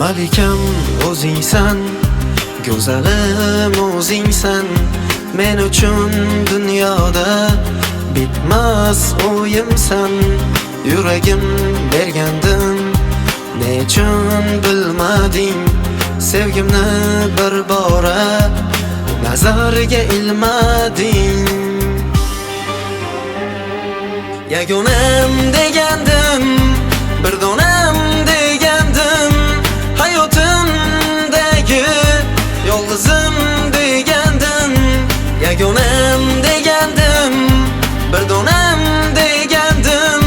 Malikam o'zingsan, go'zalim o'zingsan. Men uchun dunyoda bitmas o'yimsan. Yuragim bergandim, nechun bilmading? Sevgimni bir bora nazarga ilmading. Yagonam degandim, bir donam degandim, hayotimdagi yolg'izim degandim. Yagonam degandim, bir donam degandim,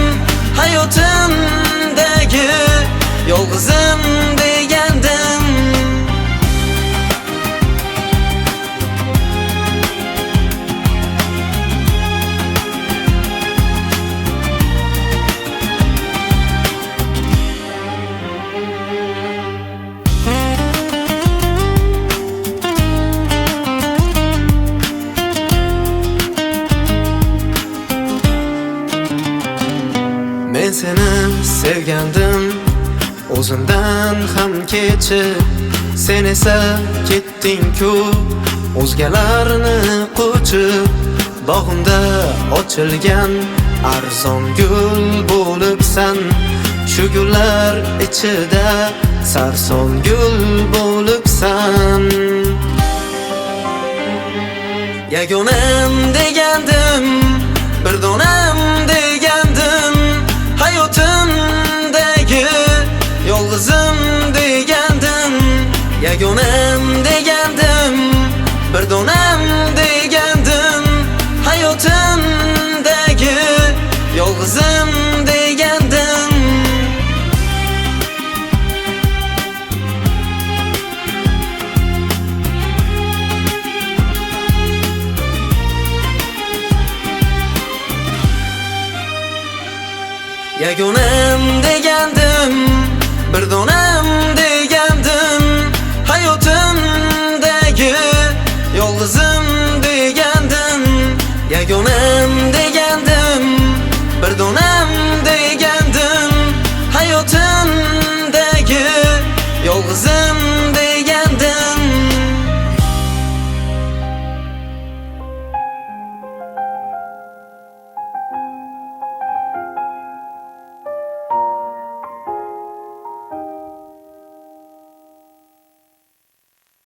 hayotimdagi yolg'izim degandim. Men seni sevgandim, o'zimdan ham kechib. Sen esa ketding-ku, o'zgalarni qo'chib. Bog'imda ochilgan arzon gul bo'libsan. Shu gullar ichida sarson gul bo'libsan. Yagonam degandim, bir donam degandim, hayotimdagi yolg'izim degandim. Yagonam degandim, bir donam degandim, hayotimdagi yolg'izim degandim. Yagonam degandim, bir donam